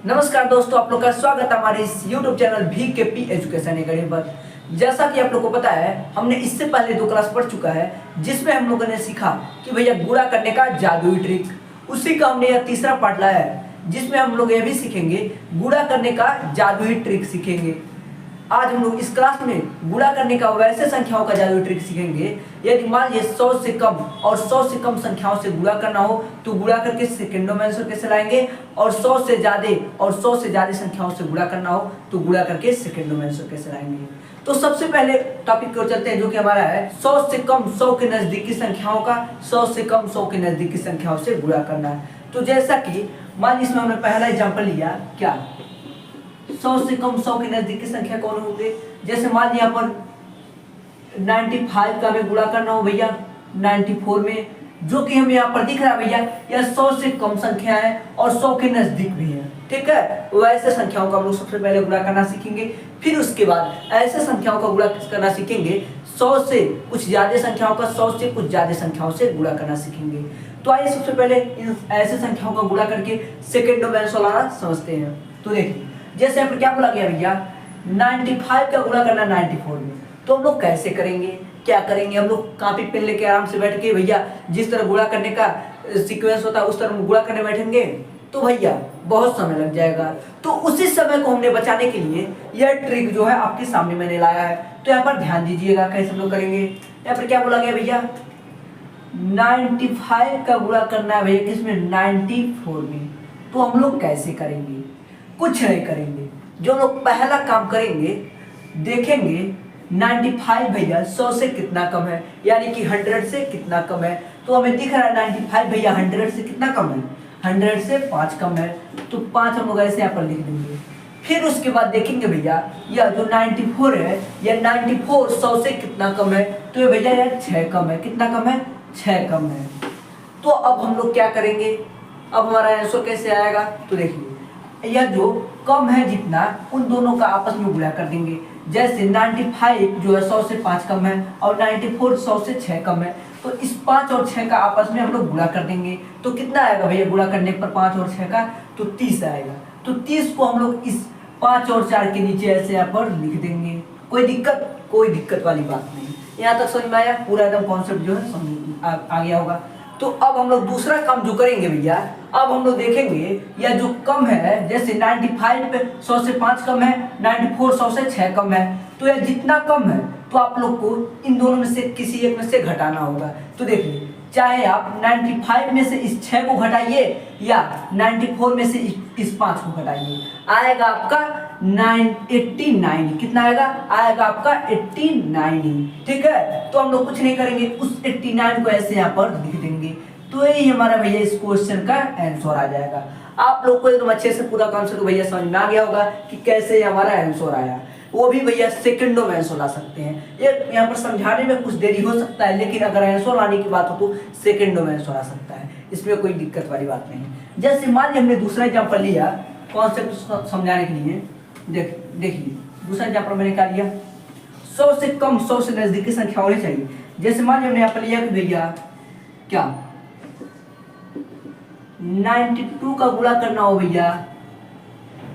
नमस्कार दोस्तों, आप लोग का स्वागत है हमारे इस YouTube channel VKP education academy पर। जैसा कि आप लोग को पता है, हमने इससे पहले 2 क्लास पढ़ चुका है जिसमें हम लोगों ने सीखा कि भैया गुणा करने का जादुई ट्रिक। उसी का हमने यह तीसरा पार्ट लाया है जिसमें हम लोग यह भी सीखेंगे गुणा करने का जादुई ट्रिक सीखेंगे। आज हम लोग इस क्लास में गुणा करने का वैसे संख्याओं का जादुई ट्रिक सीखेंगे। यदि मान लीजिए 100 से कम और 100 से कम संख्याओं से गुणा करना हो तो गुणा करके सेकंडों में आंसर कैसे लाएंगे, और 100 से ज्यादा और 100 से ज्यादा संख्याओं से गुणा करना हो तो गुणा करके सेकंडों में आंसर कैसे लाएंगे। तो सबसे पहले टॉपिक को चलते हैं जो कि हमारा है 100 से कम 100 के नजदीकी संख्याओं का 100 से कम 100 के नजदीकी संख्याओं से गुणा करना है। तो जैसा कि मान लीजिए इसमें हमने पहला एग्जाम्पल लिया, क्या 100 से कम 100 के नजदीकी संख्या कौन होंगे। जैसे मान लिया यहाँ पर 95 का हमें गुणा करना हो भैया 94 में, जो कि हमें यहाँ पर दिख रहा है भैया यह 100 से कम संख्या है और 100 के नजदीक भी है। ठीक है, वैसे संख्याओं का हम लोग सबसे पहले गुणा करना सीखेंगे। फिर उसके बाद ऐसे संख्याओं का गुणा करना सीखेंगे 100 से कुछ ज्यादा संख्याओं का 100 से कुछ ज्यादा संख्याओं से गुणा करना सीखेंगे। तो आइए सबसे पहले इन ऐसे संख्याओं का गुणा करके सेकेंडों में आंसर लाना समझते हैं। तो देखिए जैसे यहाँ पर क्या बोला गया भैया 95 का गुणा करना 94 में, तो हम लोग कैसे करेंगे, क्या करेंगे। हम लोग कॉपी पेन लेके आराम से बैठ के भैया जिस तरह गुणा करने का सीक्वेंस होता है उस तरह गुणा करने बैठेंगे तो भैया बहुत समय लग जाएगा। तो उसी समय को हमने बचाने के लिए यह ट्रिक जो है आपके सामने मैंने लाया है। तो यहाँ पर ध्यान दीजिएगा कैसे हम लोग करेंगे। यहाँ पर क्या बोला गया भैया 95 का गुणा करना है भैया किसमें 94 में, तो हम लोग कैसे करेंगे, कुछ नहीं करेंगे। जो लोग पहला काम करेंगे देखेंगे 95 भैया 100 से कितना कम है, यानी कि 100 से कितना कम है। तो हमें दिख रहा है 95 भैया 100 से कितना कम है, 100 से 5 कम है, तो 5 हम लोग ऐसे यहाँ पर लिख देंगे। फिर उसके बाद देखेंगे भैया यह जो 94 है यह 94 100 से कितना कम है, तो ये भैया यार 6 कम है। कितना कम है, 6 कम है। तो अब हम लोग क्या करेंगे, अब हमारा आंसर कैसे आएगा। तो देखिए यह जो कम है जितना उन दोनों का आपस में गुणा कर देंगे। जैसे 95 जो है 100 से 5 कम है और 94 100 से 6 कम है, तो इस 5 और 6 का आपस में हम लोग गुणा कर देंगे। तो कितना आएगा भैया गुणा करने पर 5 और 6 का, तो 30 आएगा। तो 30 को हम लोग इस 5 और 4 के नीचे ऐसे यहाँ पर लिख देंगे। कोई दिक्कत वाली बात नहीं। यहाँ तक समझ में आया, पूरा एकदम कॉन्सेप्ट जो है समझ आ गया होगा। तो अब हम लोग दूसरा काम जो करेंगे भैया, अब हम लोग देखेंगे यह जो कम है, जैसे 95 पे 100 से 5 कम है, 94 100 से 6 कम है, तो यह जितना कम है तो आप लोग को इन दोनों में से किसी एक में से घटाना होगा। तो देखिए चाहे आप 95 में से इस 6 को घटाइए या 94 में से इस 5 को घटाइए, आएगा आपका 89। कितना आएगा आपका 89। ठीक है, तो हम लोग कुछ नहीं करेंगे, उस 89 को ऐसे यहाँ पर लिख देंगे। तो यही हमारा भैया इस क्वेश्चन का आंसर आ जाएगा। आप लोग को एकदम अच्छे से पूरा कॉन्सेप्ट भैया समझ में आ गया होगा कि कैसे हमारा आंसर आया। वो भी भैया सेकंडों में आंसर ला सकते हैं। ये यहाँ पर समझाने में कुछ देरी हो सकता है, लेकिन अगर आंसर लाने की बात हो तो सेकंडों में आंसर आ सकता है, इसमें कोई दिक्कत वाली बात नहीं। जैसे मान लीजिए हमने दूसरा एग्जाम्पल लिया कॉन्सेप्ट समझाने के लिए। देखिए दूसरा एग्जाम्पल मैंने क्या लिया 100 से कम 100 से नजदीकी संख्या होनी चाहिए। जैसे मान लीजिए हमने यहाँ पर लिया कि भैया क्या 92 का गुणा करना हो भैया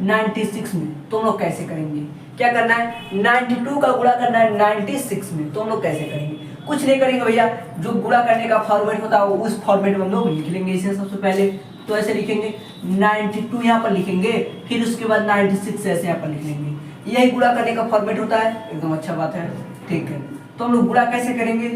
96 में, तो हम लोग कैसे करेंगे, क्या करना है 92 का गुणा करना है 96 में, तो हम लोग कैसे करेंगे। कुछ नहीं करेंगे भैया, जो गुणा करने का फॉर्मेट होता है उस फॉर्मेट में हम लोग लिख लेंगे इसे सबसे पहले। तो ऐसे लिखेंगे 92 यहाँ पर लिखेंगे, फिर उसके बाद 96 ऐसे यहाँ पर लिख लेंगे। यही गुणा करने का फॉर्मेट होता है, एकदम अच्छा बात है। ठीक है, तो हम लोग गुणा कैसे करेंगे,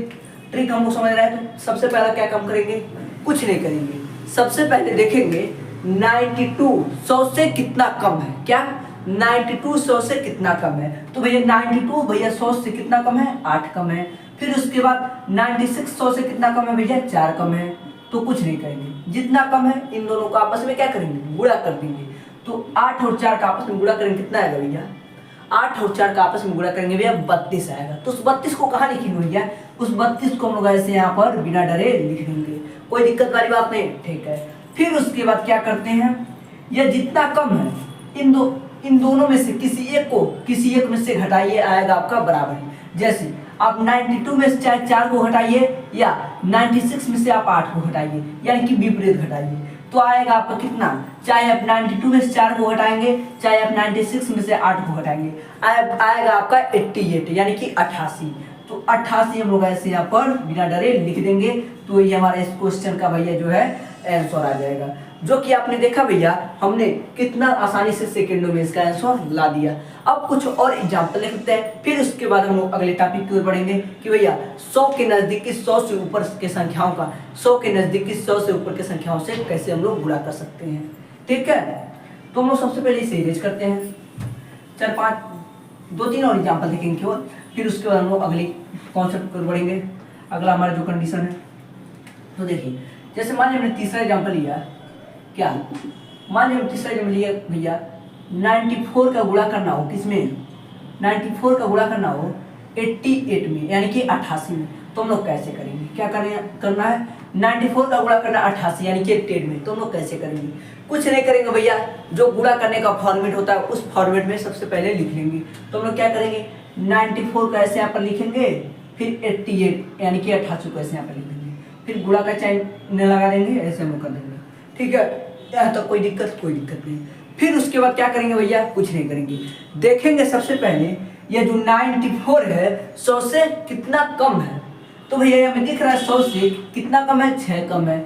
ट्रिक हम लोग समझ रहे हैं। तो सबसे पहला क्या काम करेंगे, कुछ नहीं करेंगे, सबसे पहले देखेंगे 92 100 से कितना कम है। क्या 92 100 से कितना कम है, तो भैया 92 भैया 100 से कितना कम है 8 कम है। फिर उसके बाद 96 100 से कितना कम है भैया 4 कम है। तो कुछ नहीं करेंगे, जितना कम है इन दोनों को आपस में क्या करेंगे गुणा कर देंगे। तो 8 और 4 का आपस में गुणा करेंगे, कितना आएगा भैया 8 और 4 का आपस में गुणा करेंगे भैया 32 आएगा। तो उस 32 को कहाँ लिखेंगे भैया, उस 32 को हम लोग ऐसे यहाँ पर बिना डरे लिख देंगे, कोई दिक्कत वाली बात नहीं। ठीक है, फिर उसके बाद क्या करते हैं, यह जितना कम है इन दोनों में से किसी एक में से घटाइए, आएगा आपका बराबर। जैसे आप 92 में से चाहे 4 को घटाइए या 96 में से आप 8 को घटाइए, यानी कि विपरीत घटाइए। तो आएगा आपका कितना, चाहे आप 92 में से 4 को घटाएंगे, चाहे आप 96 में से 8 को घटाएंगे, आएगा आपका 88 यानी कि 88। तो 88 हम लोग ऐसे यहाँ पर बिना डरे लिख देंगे। तो ये हमारा इस क्वेश्चन का भैया जो है आंसर आ जाएगा, जो कि आपने देखा भैया हमने कितना आसानी से सेकेंडों में इसका आंसर ला दिया। अब कुछ और एग्जाम्पल लिखते हैं, फिर उसके बाद हम लोग अगले टॉपिक की ओर बढ़ेंगे कि भैया 100 के नज़दीकी 100 से ऊपर के संख्याओं का 100 के नज़दीकी 100 से ऊपर के संख्याओं से कैसे हम लोग गुणा कर सकते हैं। ठीक है, तो हम लोग सबसे पहले इसे इरेज करते हैं, 4-5 2-3 और एग्जाम्पल देखेंगे केवल, फिर उसके बाद हम लोग अगली कॉन्सेप्ट पर बढ़ेंगे। अगला हमारा जो कंडीशन है, तो देखिए जैसे मान लीजिए हमने तीसरा एग्जाम्पल लिया, क्या मान लीजिए हम तीसरा एग्जाम्पल लिया भैया 94 का गुणा करना हो, किसमें 94 का गुणा करना हो 88 में यानी कि 88 में, तो हम लोग कैसे करेंगे, क्या करना है 94 का गुणा करना 88 यानी कि 88 में, तो हम लोग कैसे करेंगे, कुछ नहीं करेंगे भैया, जो गुणा करने का फॉर्मेट होता है उस फॉर्मेट में सबसे पहले लिख लेंगे। तो हम लोग क्या करेंगे 94 को ऐसे यहाँ पर लिखेंगे, फिर 88 यानी कि 88 को ऐसे यहाँ पर लिख देंगे, फिर गुणा का चिन्ह लगा देंगे, ऐसे हम लोग कर देंगे। ठीक है, यहाँ तक कोई दिक्कत नहीं। फिर उसके बाद क्या करेंगे भैया, कुछ नहीं करेंगे, देखेंगे सबसे पहले ये जो 94 है 100 से कितना कम है, तो भैया हमें दिख रहा है 100 से कितना कम है, 6 कम है।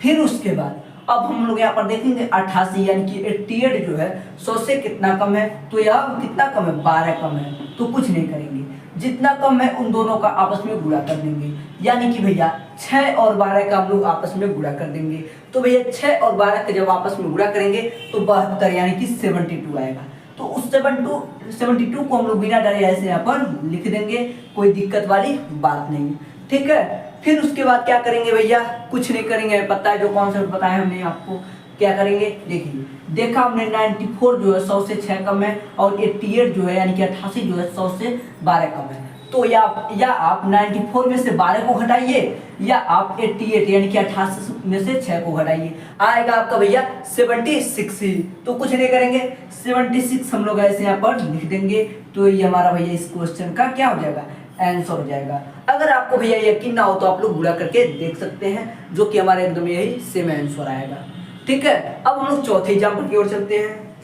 फिर उसके बाद अब हम लोग यहाँ पर देखेंगे 88 यानी कि 88 जो है 100 से कितना कम है, तो यह कितना कम है 12 कम है, तो कुछ नहीं करेंगे, जितना कम है उन दोनों का आपस में गुणा कर देंगे, यानी कि भैया 6 और 12 का हम लोग आपस में गुणा कर देंगे। तो भैया 6 और 12 का जब आपस में गुणा करेंगे तो 72 यानी कि 72 आएगा। तो उस 72 को हम लोग बिना डरे ऐसे यहाँ पर लिख देंगे, कोई दिक्कत वाली बात नहीं। ठीक है, फिर उसके बाद क्या करेंगे भैया, कुछ नहीं करेंगे, पता है जो कॉन्सेप्ट बताया हमने आपको, क्या करेंगे देखिए, देखा हमने 94 जो है 100 से 6 कम है और 88 जो है यानी कि 88 जो है 100 से 12 कम है। तो या आप 94 में से 12 को घटाइए या आप 88 यानी कि 88 में से 6 को घटाइए, आएगा आपका भैया 76 ही। तो कुछ नहीं करेंगे, 76 हम लोग ऐसे यहाँ पर लिख देंगे। तो ये हमारा भैया इस क्वेश्चन का क्या हो जाएगा, आंसर हो जाएगा। अगर आपको भैया यकीन ना हो तो आप लोग गुणा करके देख सकते हैं, जो कि हमारे एकदम यही सेम आंसर आएगा। ठीक है, अब हम लोग चौथे एग्जाम्पल की ओर चलते हैं,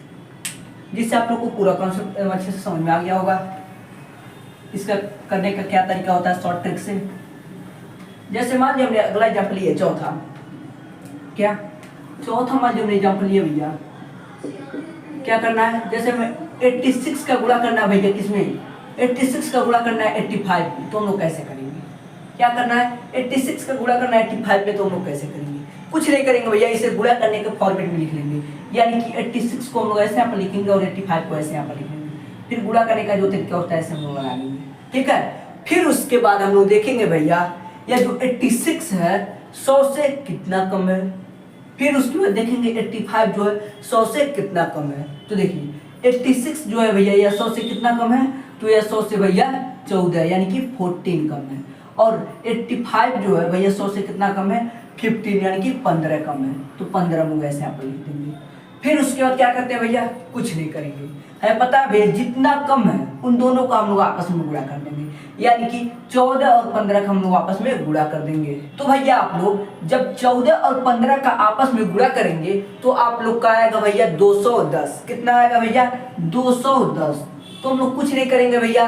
जिससे आप लोग को पूरा कॉन्सेप्ट अच्छे से समझ में आ गया होगा। इसका करने का क्या तरीका होता है शॉर्ट ट्रिक से। जैसे मान लीजिए हमने अगला एग्जाम्पल लिया चौथा, क्या चौथा मान लीजिए हमने एग्जाम्पल लिया भैया, क्या करना है, जैसे हमें 86 का गुणा करना है भैया, किसमें 86 का गुणा करना है 85 में, तो हम लोग कैसे करेंगे, क्या करना है 86 का गुणा करना है 85 में, तो हम लोग कैसे करेंगे, कुछ नहीं करेंगे भैया, इसे गुणा करने के फॉर्मेट में लिख लेंगे, यानी कि 86 को हम लोग ऐसे यहाँ पर लिखेंगे और 85 को ऐसे यहाँ पर लिखेंगे, फिर गुणा करने का जो तरीका होता है ऐसे हम लोग लगा लेंगे। ठीक है, फिर उसके बाद हम लोग देखेंगे भैया यह जो 86 है 100 से कितना कम है, फिर उसके बाद देखेंगे 85 जो है 100 से कितना कम है। तो देखिए 86 जो है भैया यह 100 से कितना कम है, तो यह 100 से भैया 14 यानी कि 14 कम है, और 85 जो है भैया 100 से कितना कम है 15 यानी कि 15 कम है, तो 15 हम लोग ऐसे यहाँ पर लिख देंगे। फिर उसके बाद क्या करते हैं भैया, कुछ नहीं करेंगे, है पता है भैया जितना कम है उन दोनों का हम लोग आपस में गुणा कर देंगे, यानी कि 14 और 15 का हम लोग आपस में गुणा कर देंगे। तो भैया आप लोग जब 14 और 15 का आपस में गुणा करेंगे तो आप लोग का आएगा भैया 210, कितना आएगा भैया 210। तो हम लोग कुछ नहीं करेंगे भैया,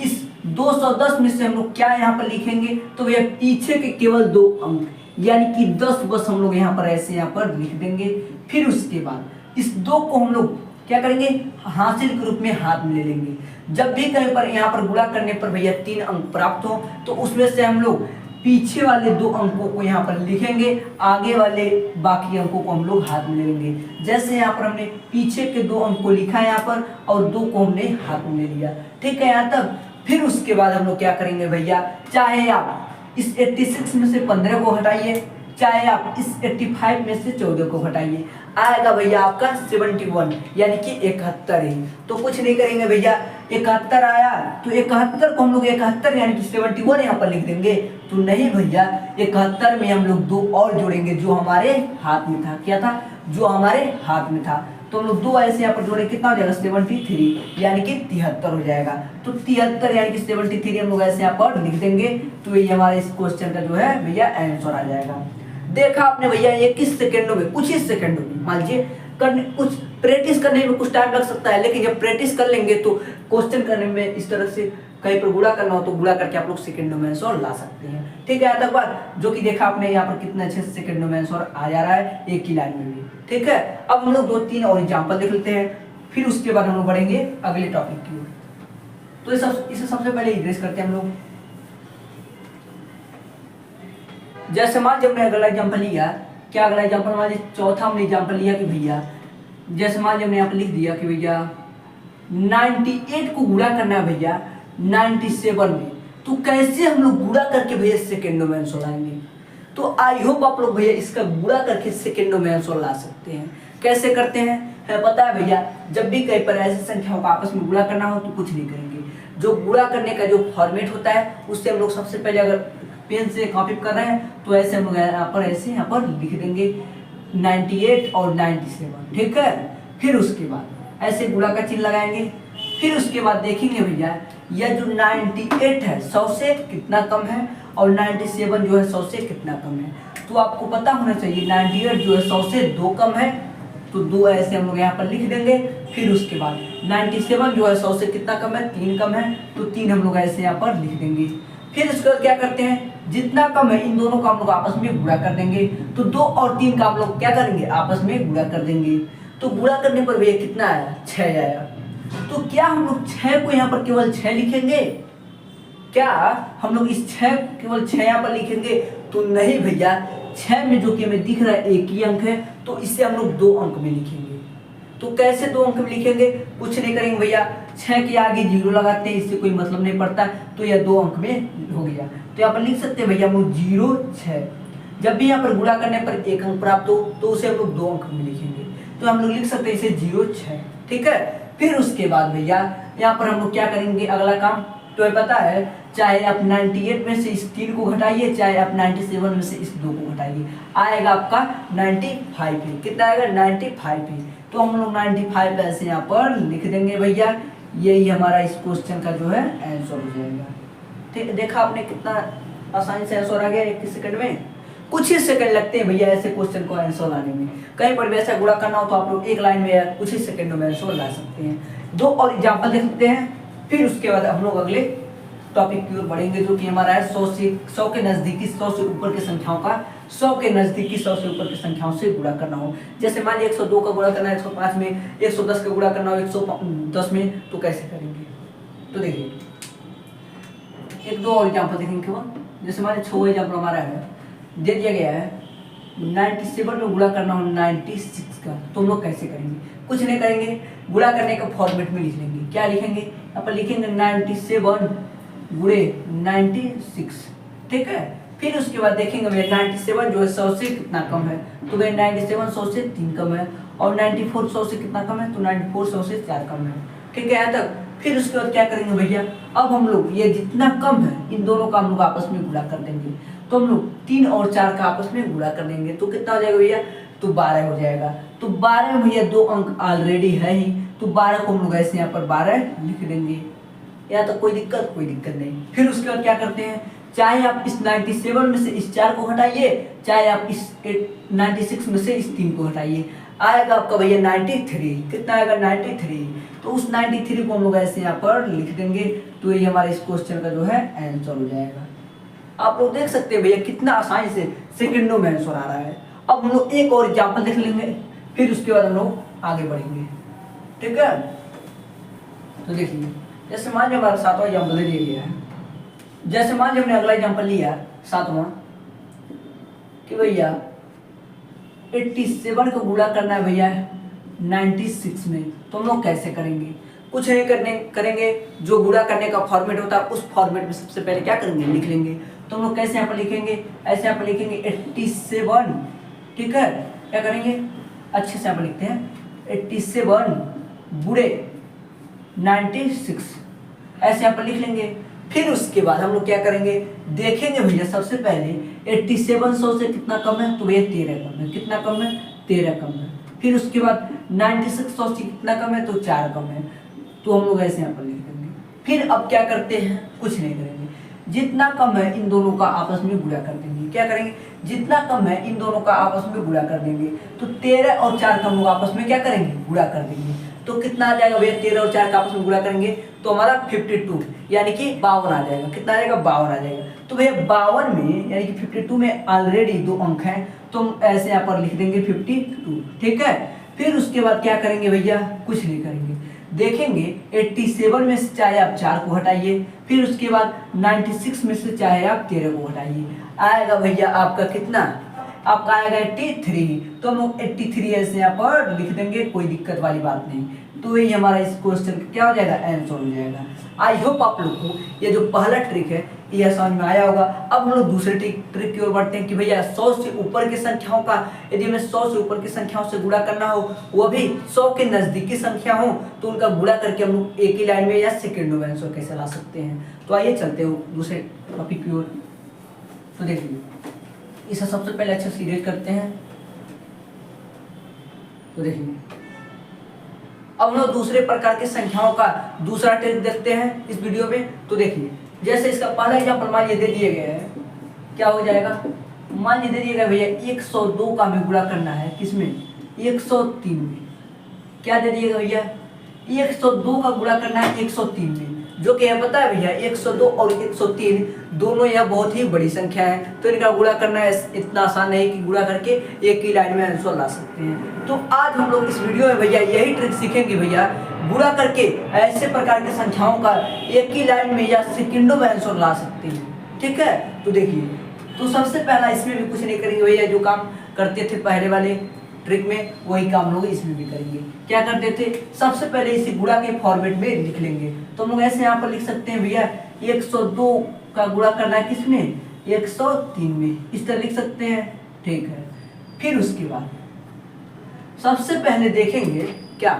इस 210 में से हम लोग क्या यहाँ पर लिखेंगे, तो भैया पीछे के केवल 2 अंक यानी कि 10 बस हम लोग यहाँ पर ऐसे यहाँ पर लिख देंगे। फिर उसके बाद इस 2 को हम लोग क्या करेंगे, हासिल के रूप में हाथ में ले लेंगे। जब भी कहीं पर यहाँ पर गुणा करने पर भैया 3 अंक प्राप्त हो तो उसमें से हम लोग पीछे वाले 2 अंकों को यहाँ पर लिखेंगे, आगे वाले बाकी अंकों को हम लोग हाथ में ले लेंगे। जैसे यहाँ पर हमने पीछे के 2 अंक को लिखा है यहाँ पर और 2 को हमने हाथ में ले लिया। ठीक है यहाँ तक। फिर उसके बाद हम लोग क्या करेंगे भैया, चाहे आप इस 86 में से 15 को हटाइए, चाहे आप इस 85 में से 14 को घटाइए, आएगा भैया आपका 71 यानी कि 71 ही। तो कुछ नहीं करेंगे भैया, 71 आया तो 71 को हम लोग 71 यानी कि 71 यहाँ पर लिख देंगे। तो नहीं भैया, 71 में हम लोग 2 और जोड़ेंगे जो हमारे हाथ में था। क्या था, जो हमारे हाथ में था। तो हम लोग 2 ऐसे यहाँ पर जोड़े, कितना हो जाएगा 73 यानी कि 73 हो जाएगा। तो 73 यानी कि 73 हम लोग ऐसे यहाँ पर लिख देंगे। तो ये हमारे इस क्वेश्चन का जो है भैया आंसर आ जाएगा। देखा आपने भैया 21 सेकंडों में, कुछ ही सेकंडों में, मान लीजिए करने कुछ प्रैक्टिस करने में कुछ टाइम लग सकता है, लेकिन जब प्रैक्टिस कर लेंगे तो क्वेश्चन करने में इस तरह से कहीं पर गुणा करना हो तो गुणा करके आप लोग सेकंडों में आंसर ला सकते हैं। ठीक है, तक बात जो कि देखा आपने यहाँ पर कितने अच्छे सेकंडों में आंसर आ जा रहा है एक ही लाइन में भी। ठीक है, अब हम लोग 2-3 और एग्जाम्पल देख लेते हैं, फिर उसके बाद हम लोग बढ़ेंगे अगले टॉपिक की ओर। तो इसे सबसे पहले इरेज करते हैं हम लोग। जैसे मान जब हमने अगला एग्जाम्पल लिया, क्या अगला एग्जाम्पल मान लीजिए चौथा हमने एग्जाम्पल लिया कि भैया जैसे मान हमने यहाँ पर लिख दिया कि भैया 98 को गुणा करना है भैया 97 में, तो कैसे हम लोग गुणा करके भैया सेकेंडों में आंसर लाएंगे। तो आई होप आप लोग भैया इसका गुणा करके सेकेंडों में आंसर ला सकते हैं। कैसे करते हैं है पता है भैया, जब भी कहीं पर ऐसी संख्याओं का आपस में गुणा करना हो तो कुछ नहीं करेंगे, जो गुणा करने का जो फॉर्मेट होता है उससे हम लोग सबसे पहले अगर पेन से कॉपी कर रहे हैं तो ऐसे हम लोग यहाँ पर लिख देंगे 98 और 97। ठीक है, फिर उसके बाद ऐसे गुणा का चिन्ह लगाएंगे, फिर उसके बाद देखेंगे भैया यह जो 98 है 100 से कितना कम है और 97 जो है 100 से कितना कम है। तो आपको पता होना चाहिए 98 जो है 100 से 2 कम है, तो 2 ऐसे हम लोग यहाँ पर लिख देंगे। फिर उसके बाद 97 जो है 100 से कितना कम है 3 कम है, तो 3 हम लोग ऐसे यहाँ पर लिख देंगे। फिर इसके बाद क्या करते हैं, जितना कम है इन दोनों का हम लोग आपस में गुणा कर देंगे, तो 2 और 3 का हम लोग क्या करेंगे आपस में गुणा कर देंगे। तो गुणा करने पर भैया कितना आया 6 आया। तो क्या हम लोग 6 को यहाँ पर केवल 6 लिखेंगे, क्या हम लोग इस 6 केवल 6 यहाँ पर लिखेंगे, तो नहीं भैया 6 में जो कि हमें दिख रहा है एक ही अंक है, तो इसे हम लोग 2 अंक में लिखेंगे। तो कैसे 2 अंक में लिखेंगे, कुछ नहीं करेंगे भैया 6 के आगे 0 लगाते हैं, इससे कोई मतलब नहीं पड़ता, तो यह 2 अंक में हो गया। तो यहाँ पर लिख सकते हैं भैया हम लोग 0 6। जब भी यहाँ पर गुणा करने पर एक अंक प्राप्त हो तो उसे हम लोग 2 अंक में लिखेंगे, तो हम लोग लिख सकते हैं इसे 0 6। ठीक है, फिर उसके बाद भैया यहाँ पर हम लोग क्या करेंगे अगला काम, तो ये पता है चाहे आप 98 में से इस 3 को घटाइए, चाहे आप 97 में से इस 2 को घटाइए, आएगा आपका 95 ही। कितना आएगा 95 ही। तो हम लोग 95 ऐसे यहाँ पर लिख देंगे भैया, यही हमारा इस क्वेश्चन का जो है आंसर हो जाएगा। ठीक, देखा आपने कितना आसानी से आंसर आ गया 21 सेकंड में। कुछ ही सेकंड लगते हैं भैया ऐसे क्वेश्चन को आंसर लाने में, कहीं पर भी ऐसा गुणा करना हो तो आप लोग एक लाइन में कुछ ही सेकंडों में आंसर ला सकते हैं। 2 और एग्जाम्पल देख सकते हैं, फिर उसके बाद हम लोग अगले टॉपिक की ओर बढ़ेंगे, जो कि हमारा है 100 के नजदीकी 100 से ऊपर की संख्याओं का 100 के नजदीकी 100 से ऊपर की संख्याओं से गुणा करना हो। जैसे मान लीजिए 102 का गुणा करना है 105 में, 110 का गुणा करना हो 110 में, तो कैसे करेंगे। तो देखिए 1-2 और एग्जाम्पल देखेंगे केवल। जैसे मान लीजिए 6 एग्जाम्पल हमारा है, दे दिया गया है 97 में गुणा करना हो 96 का, तो हम लोग कैसे करेंगे। कुछ नहीं करेंगे, गुणा करने का फॉर्मेट में लिख लेंगे। क्या लिखेंगे, यहाँ पर लिखेंगे 97 गुणे 96। ठीक है, फिर उसके बाद देखेंगे भैया 97 जो है 100 से कितना कम है, तो भैया 97 100 से 3 कम है, और 94 100 से कितना कम है, तो 94 100 से 4 कम है। ठीक है, यहाँ तक। फिर उसके बाद क्या करेंगे भैया, अब हम लोग ये जितना कम है इन दोनों का हम लोग आपस में गुणा कर देंगे, तो हम लोग 3 और 4 का आपस में गुणा कर देंगे, तो कितना हो जाएगा भैया, तो 12 हो जाएगा। तो 12 में भैया 2 अंक ऑलरेडी है ही, तो 12 को हम लोग ऐसे यहाँ पर 12 लिख देंगे। यहाँ तक कोई दिक्कत नहीं। फिर उसके बाद क्या करते हैं, चाहे आप इस 97 में से इस 4 को हटाइए, चाहे आप इस 96 में से इस 3 को हटाइए, आएगा आपका भैया 93। कितना आएगा 93। तो उस 93 को हम लोग ऐसे यहाँ पर लिख देंगे, तो ये हमारे इस क्वेश्चन का जो है आंसर हो जाएगा। आप लोग देख सकते हैं भैया कितना आसानी से सेकंडों में आंसर आ रहा है। अब हम लोग एक और एग्जाम्पल देख लेंगे, फिर उसके बाद हम लोग आगे बढ़ेंगे। ठीक है, तो देखिए जैसे मान लीजिए हमारा 7वां एग्जाम्पल दे दिया गया है। जैसे मान लीजिए हमने अगला एग्जाम्पल लिया 7वां कि भैया 87 को गुणा करना है भैया 96 में, तो हम लोग कैसे करेंगे। कुछ नहीं करेंगे, जो गुणा करने का फॉर्मेट होता है उस फॉर्मेट में सबसे पहले क्या करेंगे लिख लेंगे। तो हम लोग कैसे यहाँ पर लिखेंगे, ऐसे यहाँ पर लिखेंगे 87। ठीक है, क्या करेंगे अच्छे से यहाँ पर लिखते हैं 87 गुणे 96, ऐसे यहाँ पर लिख लेंगे। फिर उसके बाद हम लोग क्या करेंगे, देखेंगे भैया सबसे पहले 87 100 से कितना कम है, तो भैया 13 कम है। कितना कम है, 13 कम है। फिर उसके बाद 96 100 से कितना कम है, तो 4 कम है, तो हम लोग ऐसे यहाँ पर लिख देंगे। फिर अब क्या करते हैं, कुछ नहीं करेंगे, जितना कम है इन दोनों का आपस में गुणा कर देंगे। देंगे। क्या करेंगे, जितना कम है इन दोनों का आपस में गुणा कर देंगे। तो 13 और 4 का हम लोग आपस में क्या करेंगे, गुणा कर देंगे। तो कितना आ जाएगा भैया, 13 और 4 का आपस में गुणा करेंगे तो हमारा 52 यानी कि 52 आ जाएगा। कितना आ जाएगा, 52 आ जाएगा। तो भैया 52 में यानी कि 52 में ऑलरेडी 2 अंक हैं, तो हम ऐसे यहाँ पर लिख देंगे 52। ठीक है, फिर उसके बाद क्या करेंगे भैया, कुछ नहीं करेंगे, देखेंगे 87 में से चाहे आप 4 को हटाइए, फिर उसके बाद 96 में से चाहे आप 13 को हटाइए, आएगा भैया आपका कितना, आपका आएगा 83। तो हम लोग 83 ऐसे यहाँ पर लिख देंगे, कोई दिक्कत वाली बात नहीं। तो यही हमारा इस क्वेश्चन का क्या हो जाएगा, आंसर हो जाएगा। आई होप आप लोग को ये जो पहला ट्रिक है यह समझ में आया होगा। अब हम लोग दूसरे ट्रिक की ओर बढ़ते हैं कि भैया 100 से ऊपर की संख्याओं का, यदि हमें 100 से ऊपर की संख्याओं से गुणा करना हो, वो भी 100 के नजदीकी संख्या हो, तो उनका गुणा करके हम लोग एक ही लाइन में या सेकेंडों में आंसर कैसे ला सकते हैं। तो आइए चलते हो दूसरे टॉपिक की ओर। तो देखिए, इसे सबसे पहले अच्छे से रीड करते हैं। तो देखिए, अब हम लोग दूसरे प्रकार की संख्याओं का दूसरा ट्रिक देखते हैं इस वीडियो में। तो देखिए, जैसे इसका पहला एग्जाम्पल मान लीजिए दे दिए गए हैं, क्या हो जाएगा, मान लीजिए दे दिए गए भैया 102 का हमें गुणा करना है, किसमें, 103 में। क्या दे दिएगा भैया, 102 का गुणा करना है 103 में, जो कि है पता है भैया 102 और 103 दोनों यह बहुत ही बड़ी संख्या है, तो इनका गुणा करना इतना आसान नहीं कि गुणा करके एक ही लाइन में आंसर ला सकते हैं। तो आज हम लोग इस वीडियो में भैया यही ट्रिक सीखेंगे भैया, गुणा करके ऐसे प्रकार की संख्याओं का एक ही लाइन में या सेकंडों में आंसर ला सकते हैं। ठीक है, तो देखिए, तो सबसे पहला इसमें भी कुछ नहीं करेंगे भैया, जो काम करते थे पहले वाले ट्रिक में वही काम लोग इसमें भी करेंगे। क्या करते थे, सबसे पहले इसे गुणा के फॉर्मेट में लिख लेंगे। तो हम लोग ऐसे यहाँ पर लिख सकते हैं भैया 102 का गुणा करना है किसमें, 103 में, इस तरह लिख सकते हैं। ठीक है, फिर उसके बाद सबसे पहले देखेंगे क्या,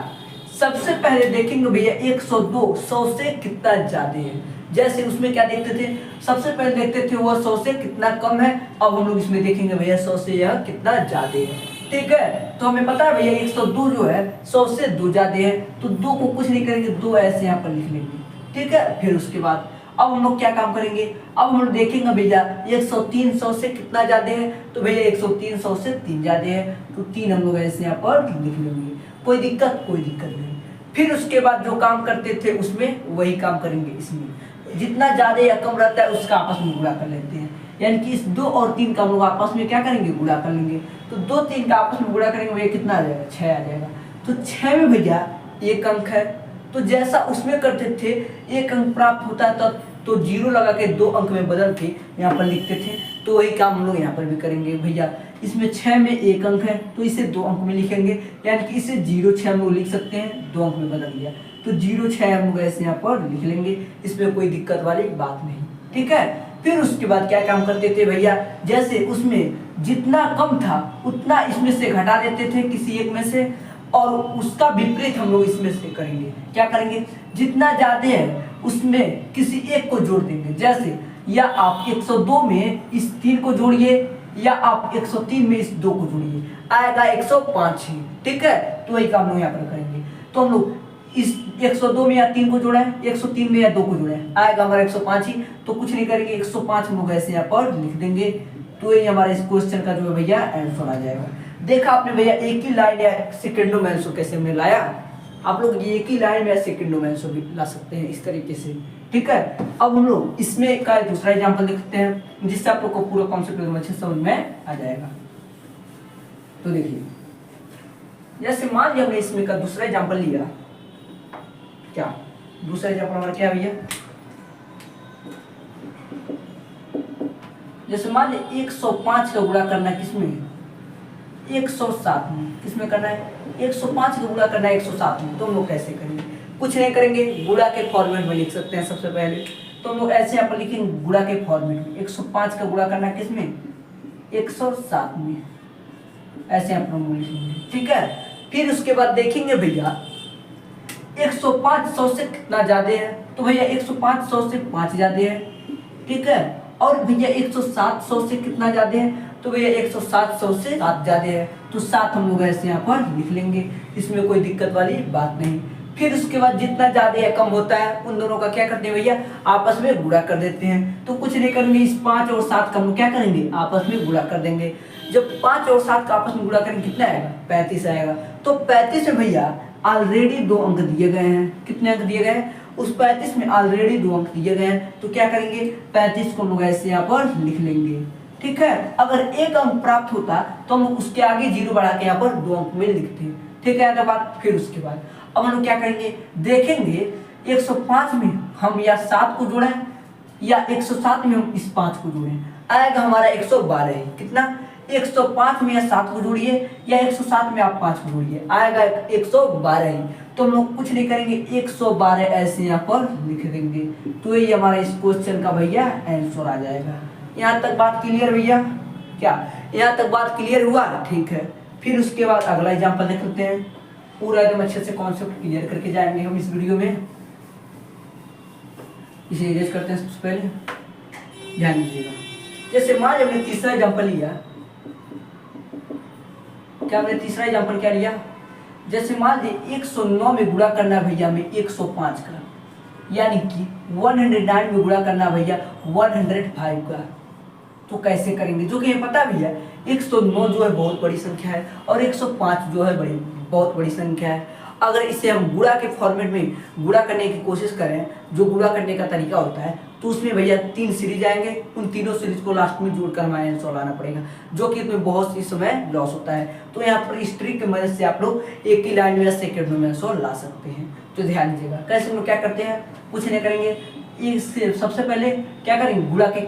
सबसे पहले देखेंगे भैया 102 100 से कितना ज्यादा है। जैसे उसमें क्या देखते थे, सबसे पहले देखते थे वह 100 से कितना कम है, अब हम लोग इसमें देखेंगे भैया 100 से यह कितना ज्यादा है। ठीक है, तो हमें पता है भैया 102 जो है 100 से 2 ज्यादा है, तो 2 को कुछ नहीं करेंगे, 2 ऐसे यहाँ पर लिख लेंगे। ठीक है, फिर उसके बाद अब हम लोग क्या काम करेंगे, अब हम लोग देखेंगे भैया 103 100 से कितना ज्यादा है, तो भैया 103 100 से 3 ज्यादा है, तो 3 हम लोग ऐसे यहाँ पर लिख लेंगे, कोई दिक्कत नहीं। फिर उसके बाद जो काम करते थे उसमें वही काम करेंगे इसमें, जितना ज्यादा या कम रहता है उसका आपस में गुणा कर लेते हैं, यानी कि इस 2 और 3 का हम लोग आपस में क्या करेंगे, गुणा कर लेंगे। तो 2 3 का आपस में गुणा करेंगे भैया कितना आ जाएगा, 6 आ जाएगा। तो 6 में भैया एक अंक है, तो जैसा उसमें करते थे एक अंक प्राप्त होता है तो 0 लगा के 2 अंक में बदल के यहाँ पर लिखते थे, तो वही काम हम लोग यहाँ पर भी करेंगे भैया। इसमें 6 में एक अंक है तो इसे 2 अंक में लिखेंगे, यानी कि इसे 0 6 हम लोग लिख सकते हैं, 2 अंक में बदल दिया, तो 0 6 हम लोग ऐसे यहाँ पर लिख लेंगे, इसमें कोई दिक्कत वाली बात नहीं। ठीक है, फिर उसके बाद क्या काम करते थे भैया, जैसे उसमें जितना कम था उतना इसमें से घटा देते थे किसी एक में से, और उसका विपरीत हम लोग इसमें से करेंगे। क्या करेंगे, जितना ज्यादा है उसमें किसी एक को जोड़ देंगे। जैसे या आप 102 में इस 3 को जोड़िए, या आप 103 में इस 2 को जोड़िए, आएगा 105 ही। ठीक है, तो वही काम लोग यहाँ पर करेंगे। तो हम लोग इस 102 में या 3 को जोड़ा है, 103 में या 2 को जोड़ा है, आएगा हमारा 105 ही। तो कुछ नहीं करेंगे, 105 हम लोग ऐसे यहाँ पर लिख देंगे, तो ये हमारा इस क्वेश्चन का जो है भैया आंसर आ जाएगा। देखा आपने भैया एक ही लाइन या सेकंडों में आंसर कैसे हमने लाया, आप लोग ये एक ही लाइन में या सेकंडों में आंसर भी ला सकते हैं इस तरीके से। ठीक है, अब हम लोग इसमें का दूसरा एग्जांपल देखते हैं, जिससे आप लोग को पूरा कॉन्सेप्ट अच्छे समझ में आ जाएगा। तो देखिए, जैसे मान लिया हमने इसमें का दूसरा एग्जांपल लिया, क्या दूसरा एग्जांपल हमारा क्या भैया, जैसे मान लीजिए 105 का गुणा करना है किसमें, 107 में, किसमें करना है, 105 का गुणा करना है 107 में। तो हम लोग कैसे करेंगे, कुछ नहीं करेंगे, गुणा के फॉर्मेट में लिख सकते हैं सबसे पहले। तो हम लोग ऐसे यहाँ पर लिखेंगे गुणा के फॉर्मेट में, 105 का गुणा करना है किसमें, 107 में, ऐसे यहाँ पर लिखेंगे। ठीक है, फिर उसके बाद देखेंगे भैया 105 100 से कितना ज्यादा है, तो भैया 105 100 से 5 ज्यादा है। ठीक है, और भैया 107 100 से कितना ज्यादा है, तो भैया 107 100 से 7 ज्यादा है, तो 7 हम लोग ऐसे यहाँ पर लिख लेंगे, इसमें कोई दिक्कत वाली बात नहीं। फिर उसके बाद जितना ज्यादा या कम होता है उन दोनों का क्या करते हैं भैया, आपस में गुणा कर देते हैं। तो कुछ नहीं करेंगे, इस 5 और 7 का हम लोग क्या करेंगे, आपस में गुणा कर देंगे। जब 5 और 7 का आपस में गुणा करेंगे कितना आएगा, 35 आएगा। तो 35 में भैया ऑलरेडी 2 अंक दिए गए हैं। कितने अंक दिए गए हैं, उस 35 में ऑलरेडी 2 अंक दिए गए हैं। तो क्या करेंगे, 35 को हम लोग ऐसे यहाँ पर लिख लेंगे। ठीक है, अगर 1 अंक प्राप्त होता तो हम लोग उसके आगे 0 बढ़ा के यहाँ पर 2 अंक में लिखते हैं। ठीक है, बात। फिर उसके बाद अब हम लोग क्या करेंगे, देखेंगे 105 में हम या 7 को जोड़ें या 107 में हम इस 5 को जोड़ें, आएगा हमारा 112। कितना, 105 में या 7 को जोड़िए या 107 में आप 5 को जोड़िए, आएगा 112। तो हम लोग कुछ नहीं करेंगे, 112 ऐसे यहाँ पर लिख देंगे। तो ये हमारा इस क्वेश्चन का भैया आंसर आ जाएगा। यहाँ तक बात क्लियर भैया, क्या यहाँ तक बात क्लियर हुआ? ठीक है, फिर उसके बाद अगला एग्जाम्पल देख लेते हैं। पूरा एकदम अच्छे से कॉन्सेप्ट क्लियर करके जाएंगे हम इस वीडियो में। इसे इरेज करते हैं सबसे पहले, ध्यान दीजिएगा। जैसे मान लीजिए हमने तीसरा एग्जाम्पल लिया, क्या हमने तीसरा एग्जाम्पल क्या लिया, जैसे मान लीजिए 109 में गुणा करना भैया में 105 का, यानी कि 109 में गुणा करना भैया 105 का। तो कैसे करेंगे, जो कि ये पता भैया 109 जो है बहुत बड़ी संख्या है और 105 जो है बहुत बड़ी संख्या है। अगर इसे हम गुणा के फॉर्मेट में गुणा करने की कोशिश करें, जो गुणा करने का तरीका होता है, तो उसमें भैया 3 सीरीज आएंगे। उन तीनों सीरीज को लास्ट में जोड़कर हमारे आंसर लाना पड़ेगा, जो कि इसमें बहुत सी समय लॉस होता है। तो यहाँ पर इस ट्रिक की मदद से आप लोग एक ही लाइन में या सेकेंड में आंसर ला सकते हैं। तो ध्यान दीजिएगा कैसे हम लोग क्या करते हैं, कुछ नहीं करेंगे, इससे सबसे पहले क्या करेंगे, गुणा के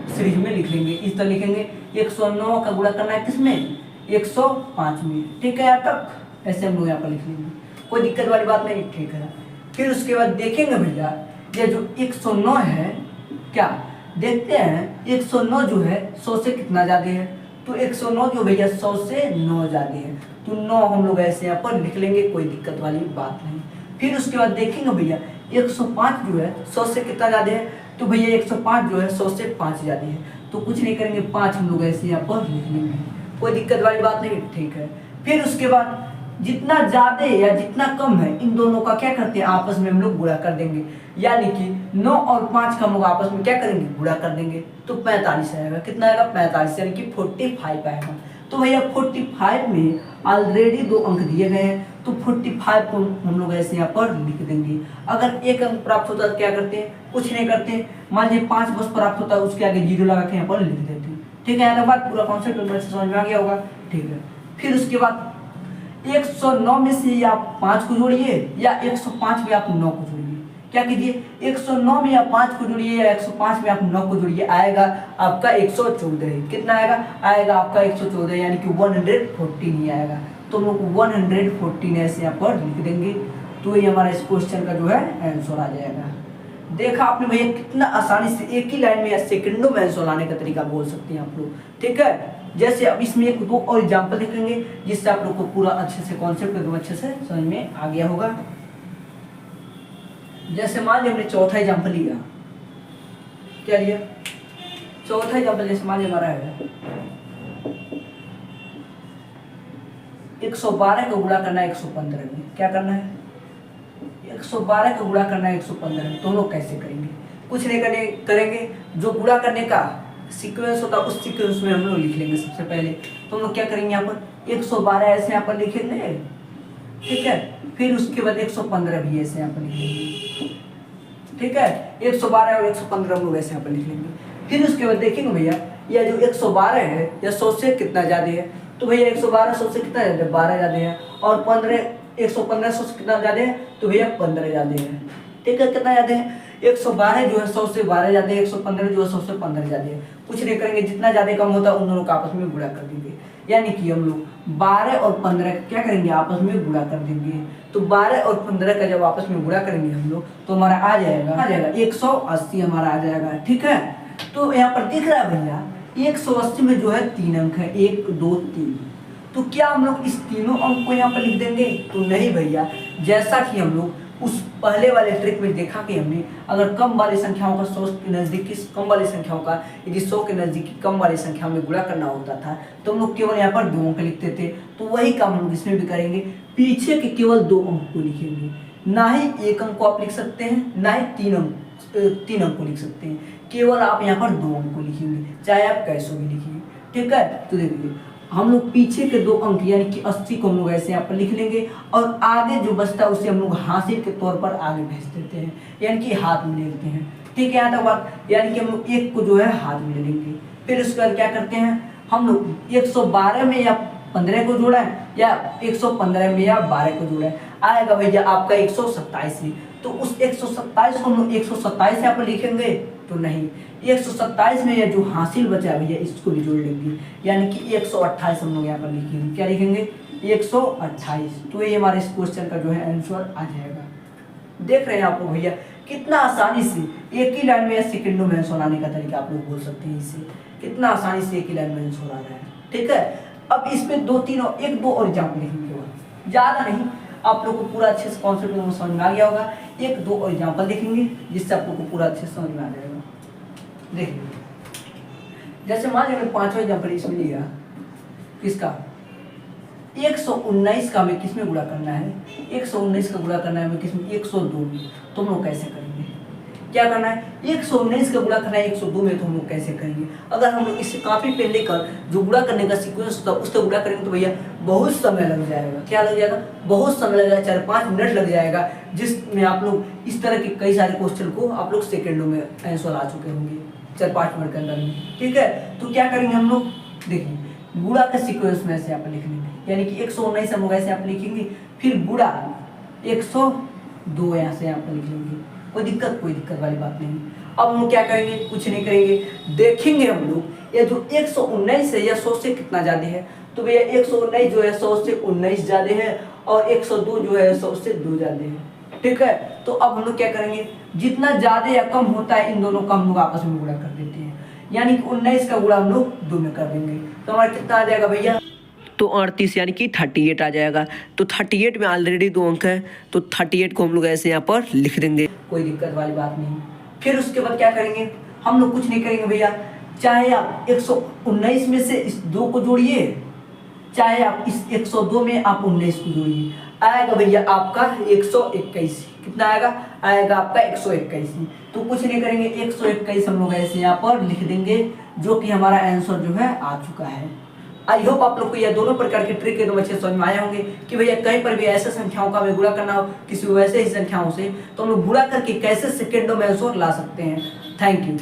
सीरीज में लिख लेंगे। इस तरह लिखेंगे 109 का गुणा करना है किसमें, 105 में। ठीक है, यहाँ तक ऐसे हम लोग यहाँ पर लिख लेंगे, कोई दिक्कत वाली बात नहीं। ठीक है, फिर उसके बाद देखेंगे भैया ये जो 109 है, क्या देखते हैं 109 जो है 100 से कितना ज्यादा है। तो 109 जो भैया 100 से 9 ज्यादा है। तो 9 हम लोग ऐसे यहाँ पर लिख लेंगे, कोई दिक्कत वाली बात नहीं। फिर उसके बाद देखेंगे भैया 105 जो है 100 से कितना ज्यादा है। तो भैया 105 जो है 100 से 5 ज्यादा है। तो कुछ नहीं करेंगे, 5 हम लोग ऐसे यहाँ पर लिख लेंगे, कोई दिक्कत वाली बात नहीं। ठीक है, फिर उसके बाद जितना ज्यादा या जितना कम है इन दोनों का क्या करते हैं, आपस में हम लोग गुणा कर देंगे। यानी कि 9 और 5 का हम लोग आपस में क्या करेंगे, गुणा कर देंगे। तो 45 आएगा। कितना आएगा, 45, यानी कि 45 आएगा। तो भैया 45 में ऑलरेडी 2 अंक दिए गए हैं। तो 45 को हम लोग ऐसे यहाँ पर लिख देंगे। अगर 1 अंक प्राप्त होता है तो क्या करते हैं, कुछ नहीं करते, मान लीजिए 5 बस प्राप्त होता है, उसके आगे 0 लगा के यहाँ पर लिख देते हैं। ठीक है, यहाँ बात पूरा कॉन्सेप्ट समझ में आ गया होगा। ठीक है, फिर उसके बाद 109 में से आप 5 को जोड़िए या 105 में आप 9 को जोड़िए। क्या कीजिए, 109 में आप 5 को जोड़िए या 105 में आप 9 को जोड़िए, आएगा आपका 114। कितना आएगा, आएगा आपका 114, यानी कि 114 ही आएगा। तो हम लोग 114 ऐसे यहाँ पर लिख देंगे। तो ये हमारा इस क्वेश्चन का जो है आंसर आ जाएगा। देखा आपने भैया कितना आसानी से एक ही लाइन में या सेकंडों में आंसर लाने का तरीका बोल सकते हैं आप लोग। ठीक है, जैसे अब इसमें एक 2 और एग्जाम्पल देखेंगे जिससे आप लोग को पूरा अच्छे से कॉन्सेप्ट एकदम अच्छे से समझ में आ गया होगा। जैसे मान लीजिए हमने चौथा एग्जाम्पल लिया, क्या लिया, चौथा एग्जाम्पल जैसे मान लीजिए हमारा है 112 का गुणा करना है 115 में। क्या करना है, 112 का गुणा करना है 115 में। तो हम लोग कैसे करेंगे, कुछ नहीं करेंगे, जो गुणा करने का सीक्वेंस होता है उस सीक्वेंस में हम लोग लिख लेंगे सबसे पहले। तो हम लोग क्या करेंगे, यहाँ पर 112 ऐसे यहाँ पर लिखेंगे। ठीक है, फिर उसके बाद 115 भी ऐसे यहाँ पर लिख लेंगे। ठीक है, 112 और 115 हम लोग ऐसे यहाँ पर लिख लेंगे। फिर उसके बाद देखेंगे भैया यह जो 112 है यह 100 से कितना ज्यादा है। तो भैया 112 100 से कितना ज्यादा है, 12 ज्यादा है। और 115 100 से कितना ज्यादा है, तो भैया 15 ज्यादा है। ठीक है, कितना ज्यादा है, 112 जो है 100 से 12 ज्यादा है, 115 जो है 100 से 15 ज्यादा है। कुछ नहीं करेंगे, जितना ज्यादा कम होता है उन दोनों का आपस में गुणा कर देंगे। यानी कि हम लोग 12 और 15 क्या करेंगे, आपस में गुणा कर देंगे। तो 12 और 15 का जब आपस में गुणा करेंगे हम लोग तो हमारा आ जाएगा 180 हमारा आ जाएगा। ठीक है, तो यहाँ पर दिख रहा है भैया 180 में जो है 3 अंक है, 1 2 3। तो क्या हम लोग इस तीनों अंक को यहाँ पर लिख देंगे, तो नहीं भैया, जैसा कि हम लोग उस पहले वाले ट्रिक में देखा कि हमने अगर कम वाली संख्याओं का 100 के नज़दीक कम वाली संख्याओं का यदि 100 के नज़दीक कम वाली संख्याओं में गुणा करना होता था तो हम लोग केवल यहाँ पर 2 अंक लिखते थे। तो वही काम हम लोग इसमें भी करेंगे, पीछे के केवल 2 अंक को लिखेंगे, ना ही 1 अंक को आप लिख सकते हैं ना ही 3 अंक को लिख सकते हैं, केवल आप यहाँ पर 2 अंक को लिखेंगे, चाहे आप कैसे भी लिखिए। ठीक है, तो देखिए हम लोग पीछे के 2 अंक यानी कि 80 को हम लोग ऐसे यहाँ पर लिख लेंगे और आगे जो बचता है उसे हम लोग हासिल के तौर पर आगे भेज देते हैं, यानी कि हाथ में ले लेते हैं। ठीक है, यहाँ तक बात, यानी कि हम लोग 1 को जो है हाथ में ले लेंगे। फिर उसके बाद क्या करते हैं, हम लोग 112 में या 15 को जोड़ा है या 115 में या 12 को जोड़ा है, आएगा भैया आपका 127 में। तो उस 127 को हम लोग 127 यहाँ पर लिखेंगे तो नहीं, 127 में यह जो हासिल बचा है भैया इसको भी जोड़ लेंगे, यानी कि 128 हम लोग यहाँ पर लिखेंगे। क्या लिखेंगे, 128। तो ये हमारे इस क्वेश्चन का जो है आंसर आ जाएगा। देख रहे हैं आप लोग भैया कितना आसानी से एक ही लाइन में या सेकंडों में आंसर आने का तरीका आप लोग बोल सकते हैं, इससे कितना आसानी से एक ही लाइन में आंसर आ रहा है। ठीक है, अब इसमें 2-3 और 1-2 और एग्जाम्पल लिखेंगे, ज़्यादा नहीं, आप लोग को पूरा अच्छे से कॉन्सेप्ट समझ में आ गया होगा। 1-2 और एग्जाम्पल लिखेंगे जिससे आप लोग को पूरा अच्छे से समझ में आ जाएगा। देखिए जैसे मान लीजिए 5वां एग्जाम्पल इसमें लिया, किसका 119 का हमें किसमें गुणा करना है, 119 का गुणा करना है हमें किसमें, 102 में। तो हम लोग कैसे करेंगे, क्या करना है, 119 का गुणा करना है 102 में, तो हम लोग कैसे करेंगे। अगर हम लोग इसे कॉपी पे लेकर जो गुणा करने का सीक्वेंस होता है उसका गुणा करेंगे तो भैया बहुत समय लग जाएगा। क्या लग जाएगा, बहुत समय लग जाएगा, 4-5 मिनट लग जाएगा, जिसमें आप लोग इस तरह के कई सारे क्वेश्चन को आप लोग सेकेंडों में आंसर आ चुके होंगे 4-5 मिनट के अंदर में। ठीक है, तो क्या करेंगे हम लोग, देखिए गुणा का सीक्वेंस में ऐसे आप लिख लेंगे, यानी कि 119 हम लोग ऐसे आप लिखेंगे, फिर गुणा 102 यहाँ से यहाँ पर लिख लेंगे, कोई दिक्कत वाली बात नहीं। अब हम लोग क्या करेंगे, कुछ नहीं करेंगे, देखेंगे हम लोग ये जो 119 है या 100 से कितना ज़्यादा है। तो भैया 119 जो है 100 से 19 ज़्यादा है और 102 जो है 100 से 2 ज़्यादा है। ठीक है, तो अब हम लोग क्या करेंगे, जितना ज़्यादा या कम होता है इन दोनों का हम लोग आपस में गुणा कर देते हैं, यानी कि 19 का गुणा हम लोग 2 में कर देंगे। तो हमारा कितना आ जाएगा भैया, तो 38 यानी कि 38 आ जाएगा। तो 38 में ऑलरेडी 2 अंक है, तो 38 को हम लोग ऐसे यहाँ पर लिख देंगे, कोई दिक्कत वाली बात नहीं। फिर उसके बाद क्या करेंगे, हम लोग कुछ नहीं करेंगे भैया, चाहे आप 119 में से इस 2 को जोड़िए, चाहे आप इस 102 में आप 19 को जोड़िए, आएगा भैया आपका 121। कितना आएगा आपका 121। तो कुछ नहीं करेंगे, 121 हम लोग ऐसे यहाँ पर लिख देंगे, जो कि हमारा आंसर जो है आ चुका है। आई होप आप लोग को यह दोनों प्रकार के ट्रिक एकदम अच्छे समझ में आए होंगे कि भैया कहीं पर भी ऐसे संख्याओं का हमें गुणा करना हो किसी वैसे ही संख्याओं से, तो हम लोग गुणा करके कैसे सेकेंडों में आंसर ला सकते हैं। Thank you.